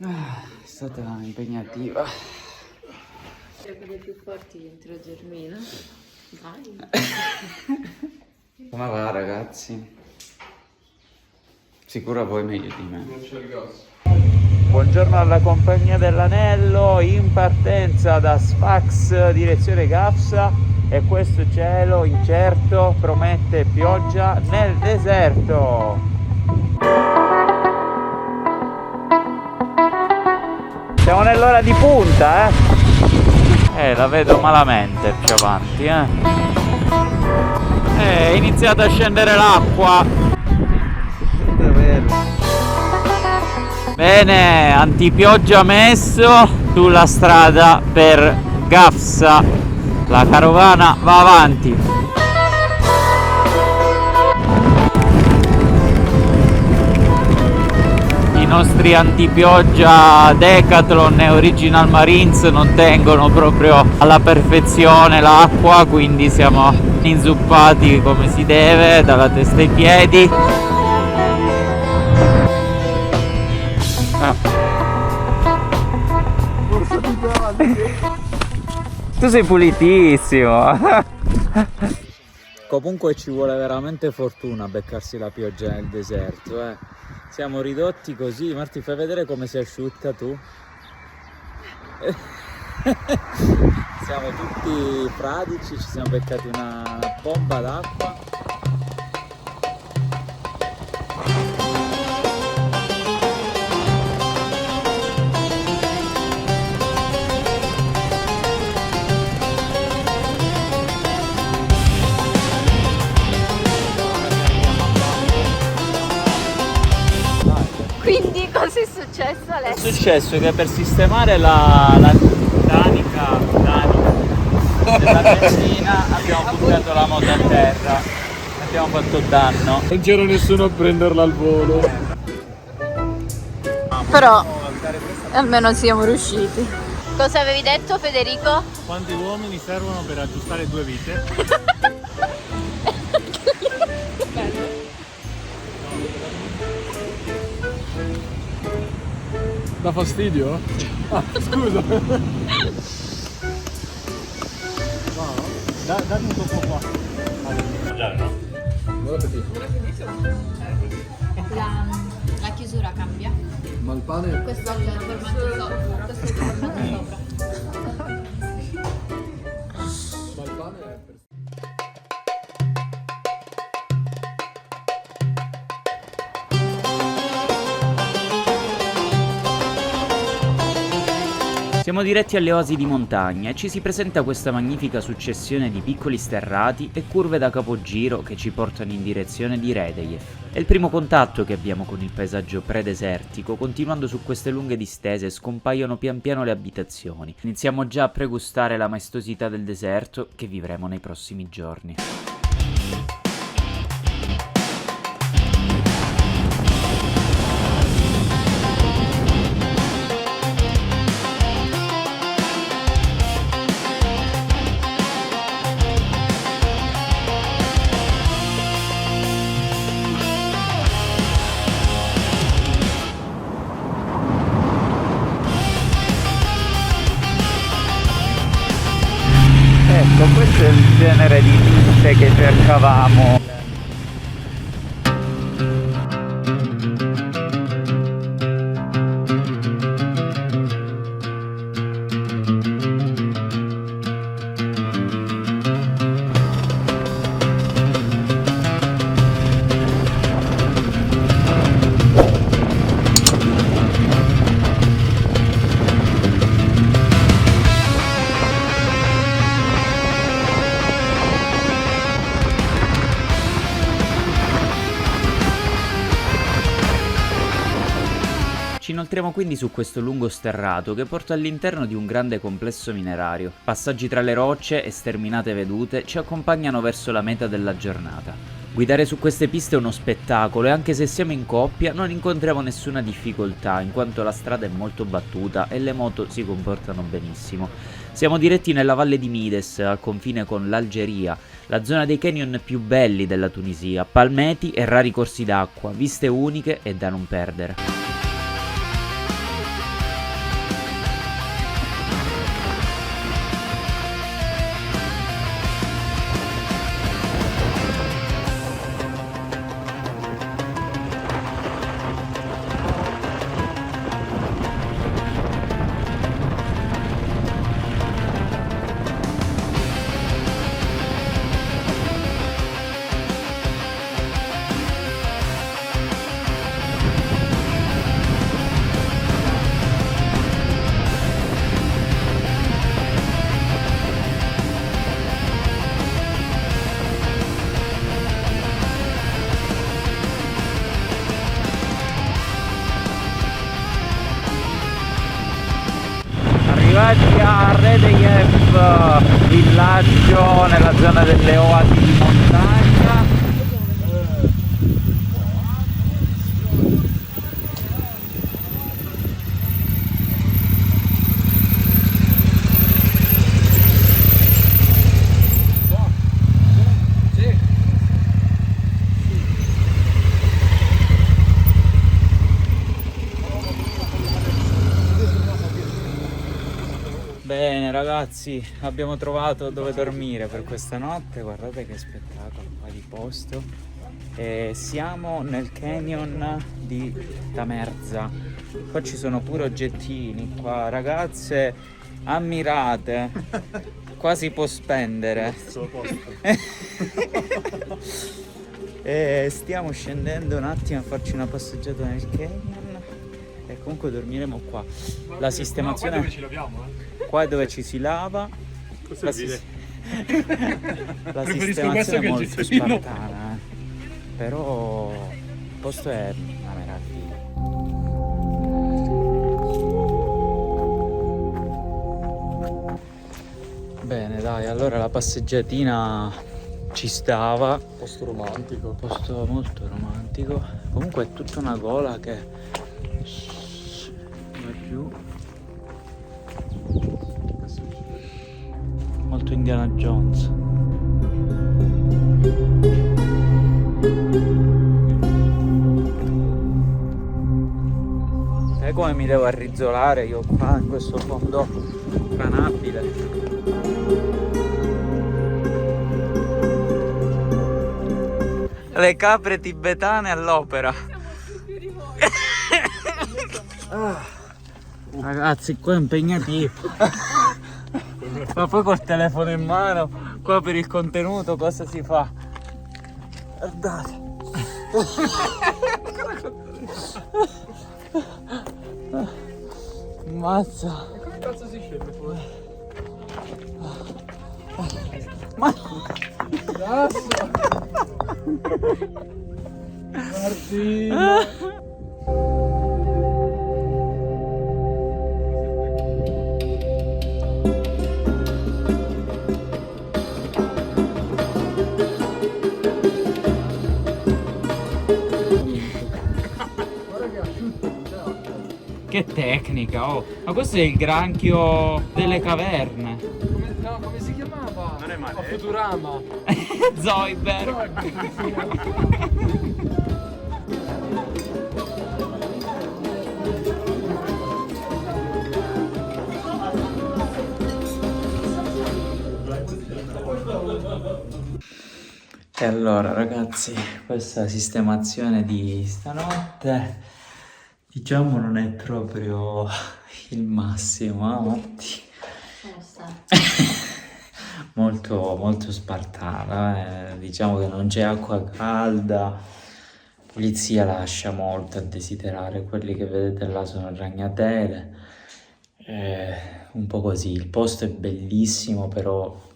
È stata impegnativa. Tra quelle più forti dentro Germina. Vai. Come va, ragazzi? Sicuro voi meglio di me. Non c'è il gas. Buongiorno alla compagnia dell'anello, in partenza da Sfax direzione Gafsa, e questo cielo incerto promette pioggia nel deserto. Siamo nell'ora di punta, la vedo malamente più avanti, È iniziata a scendere l'acqua. Bene, antipioggia messo sulla strada per Gafsa. La carovana va avanti. I nostri antipioggia Decathlon e Original Marines non tengono proprio alla perfezione l'acqua, quindi siamo inzuppati come si deve dalla testa ai piedi. Tu sei pulitissimo. Comunque ci vuole veramente fortuna a beccarsi la pioggia nel deserto, Siamo ridotti così. Marti, fai vedere come si asciutta tu. Siamo tutti fradici, ci siamo beccati una bomba d'acqua. Quindi cosa è successo È Alessio? successo che per sistemare la tanica della benzina abbiamo buttato la moto a terra, abbiamo fatto danno. Non c'era nessuno a prenderla al volo. Però almeno siamo riusciti. Cosa avevi detto Federico? Quanti uomini servono per aggiustare due vite? Dà fastidio? Ah, scusa. Dammi un po' qua. Buon appetito. La chiusura cambia. Ma il pane? Questo è il formaggio sopra. Questo è il formaggio sopra. Ma il pane è per... Siamo diretti alle oasi di montagna e ci si presenta questa magnifica successione di piccoli sterrati e curve da capogiro che ci portano in direzione di Redejev. È il primo contatto che abbiamo con il paesaggio predesertico. Continuando su queste lunghe distese scompaiono pian piano le abitazioni. Iniziamo già a pregustare la maestosità del deserto che vivremo nei prossimi giorni. Ecco, questo è il genere di vite che cercavamo. Ci inoltriamo quindi su questo lungo sterrato che porta all'interno di un grande complesso minerario. Passaggi tra le rocce e sterminate vedute ci accompagnano verso la meta della giornata. Guidare su queste piste è uno spettacolo e anche se siamo in coppia non incontriamo nessuna difficoltà in quanto la strada è molto battuta e le moto si comportano benissimo. Siamo diretti nella valle di Mides, al confine con l'Algeria, la zona dei canyon più belli della Tunisia, palmeti e rari corsi d'acqua, viste uniche e da non perdere. a Redejev, villaggio nella zona delle oasi di montagna. Bene ragazzi, abbiamo trovato dove dormire per questa notte, guardate che spettacolo qua di posto. E siamo nel canyon di Tamerza. Qua ci sono pure oggettini, qua ragazze, ammirate, qua si può spendere. E stiamo scendendo un attimo a farci una passeggiata nel canyon e comunque dormiremo qua. La sistemazione... No, qua dove ci laviamo, Qua è dove ci si lava. Questo La, è il la Preferisco sistemazione questo è che il molto gestolino. spartana, però il posto è una meraviglia. Bene dai, allora la passeggiatina ci stava. Posto romantico. Posto molto romantico. Comunque è tutta una gola che va giù. Molto Indiana Jones. Sai come mi devo arrizolare io qua in questo fondo franabile? Le capre tibetane all'opera. Ragazzi, qua è impegnativo. Ma poi col telefono in mano, qua per il contenuto cosa si fa? Guardate. Mazza. Come cazzo si scende fuori? Ma... Martina. Che tecnica, oh! Ma questo è il granchio delle caverne. Come si chiamava? Non è male. A Futurama. Zoidberg. E allora ragazzi, questa sistemazione di stanotte diciamo non è proprio il massimo, Matti? molto spartana, diciamo che non c'è acqua calda, pulizia lascia molto a desiderare, quelli che vedete là sono ragnatele, un po' così, il posto è bellissimo però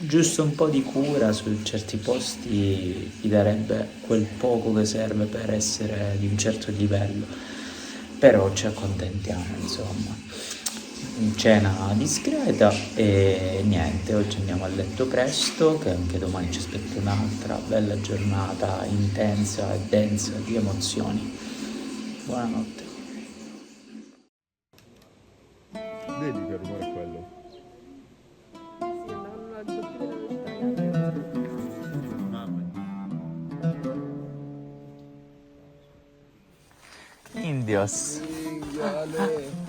giusto un po' di cura su certi posti ti darebbe quel poco che serve per essere di un certo livello, però ci accontentiamo insomma. Cena discreta e niente, oggi andiamo a letto presto che anche domani ci aspetta un'altra bella giornata intensa e densa di emozioni. Buonanotte. Vedi che rumore è quello? Indios. Ale.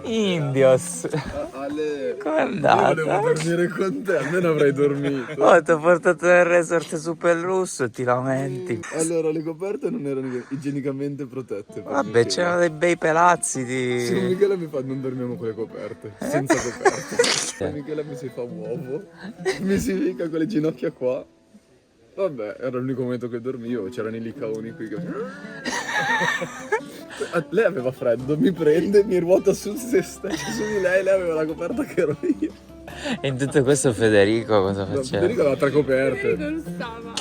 Indios. Ale. Com'è Io andata? volevo dormire con te, almeno avrei dormito. Oh, ti ho portato nel resort super lusso e ti lamenti. Allora, le coperte non erano igienicamente protette. per Vabbè, Michele. c'erano dei bei palazzi Sì, di... Michele mi fa non dormiamo con le coperte, senza coperte. Michele mi si fa uovo, mi si fica con le ginocchia qua. Vabbè, era l'unico momento che dormivo, c'erano i licaoni qui che... Lei aveva freddo, mi prende, mi ruota su se stessa, su di lei aveva la coperta che ero io. E in tutto questo Federico cosa No, faceva? Federico aveva 3 coperte. Non stava.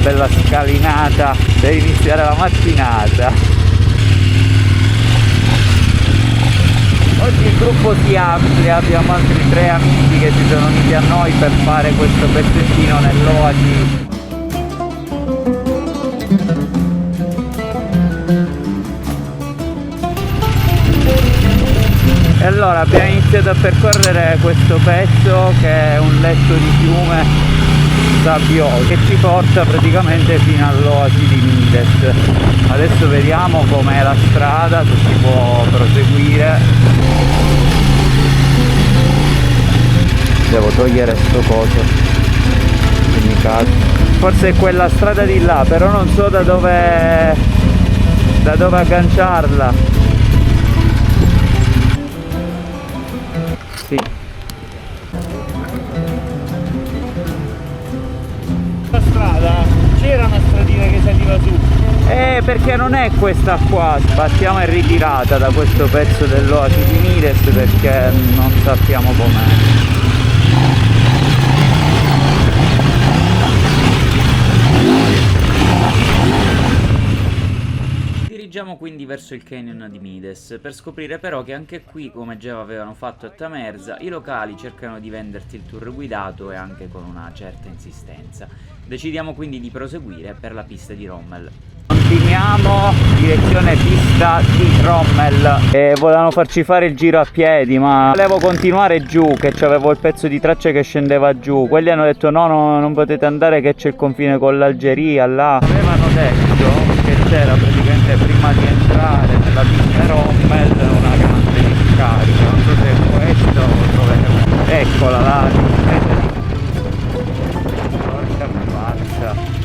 bella scalinata per iniziare la mattinata. Oggi il gruppo si amplia, abbiamo altri 3 amici che si sono uniti a noi per fare questo pezzettino nell'oasi. E allora abbiamo iniziato a percorrere questo pezzo che è un letto di fiume sabbioso che ci porta praticamente fino all'oasi di Mides. Adesso vediamo com'è la strada, se si può proseguire. Devo togliere sto coso, in ogni caso. Forse è quella strada di là, però non so da dove agganciarla. Sì. La strada, c'era una stradina che saliva su. Perché non è questa qua, sbattiamo in ritirata da questo pezzo dell'oasi di Mides perché non sappiamo com'è. Dirigiamo quindi verso il canyon di Mides per scoprire però che anche qui, come già avevano fatto a Tamerza, i locali cercano di venderti il tour guidato e anche con una certa insistenza. Decidiamo quindi di proseguire per la pista di Rommel. Continuiamo direzione pista di Rommel e volevano farci fare il giro a piedi, ma volevo continuare giù, che c'avevo il pezzo di traccia che scendeva giù. Quelli hanno detto no, non potete andare, che c'è il confine con l'Algeria là. Avevano detto che c'era praticamente, prima di entrare nella pista Rommel, una grande discarica, non so se è questo o dove. Eccola là, porca faccia.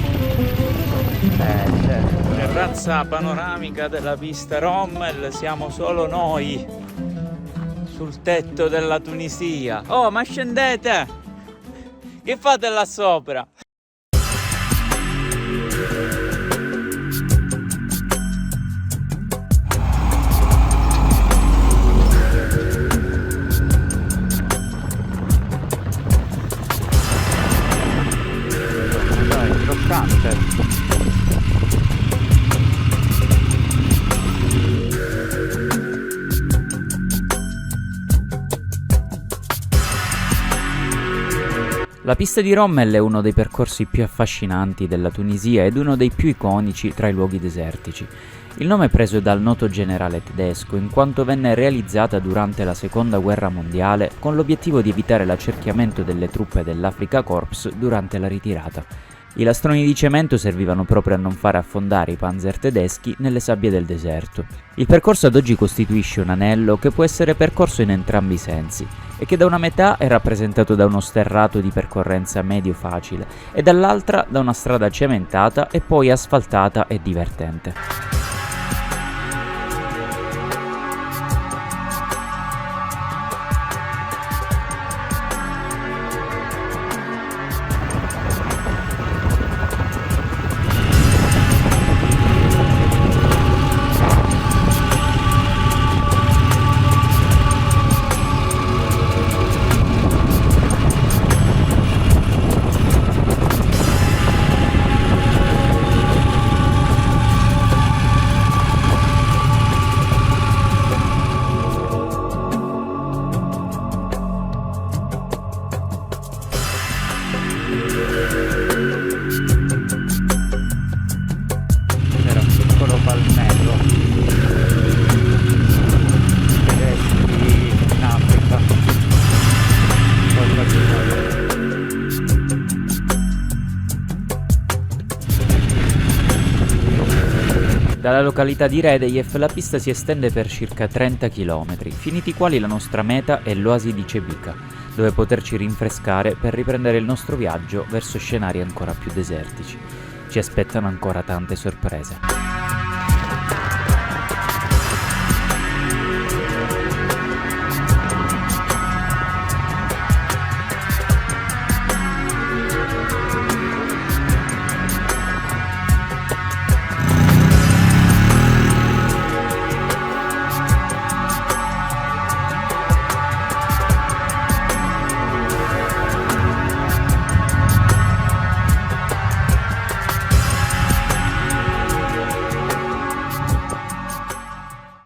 Terrazza panoramica della pista Rommel, siamo solo noi sul tetto della Tunisia. Oh, ma scendete! Che fate là sopra? Dai, croccante. La pista di Rommel è uno dei percorsi più affascinanti della Tunisia ed uno dei più iconici tra i luoghi desertici. Il nome è preso dal noto generale tedesco in quanto venne realizzata durante la Seconda Guerra Mondiale con l'obiettivo di evitare l'accerchiamento delle truppe dell'Africa Korps durante la ritirata. I lastroni di cemento servivano proprio a non fare affondare i panzer tedeschi nelle sabbie del deserto. Il percorso ad oggi costituisce un anello che può essere percorso in entrambi i sensi e che da una metà è rappresentato da uno sterrato di percorrenza medio-facile e dall'altra da una strada cementata e poi asfaltata e divertente. Dalla località di Redejev la pista si estende per circa 30 km, finiti i quali la nostra meta è l'oasi di Cebika, dove poterci rinfrescare per riprendere il nostro viaggio verso scenari ancora più desertici. Ci aspettano ancora tante sorprese.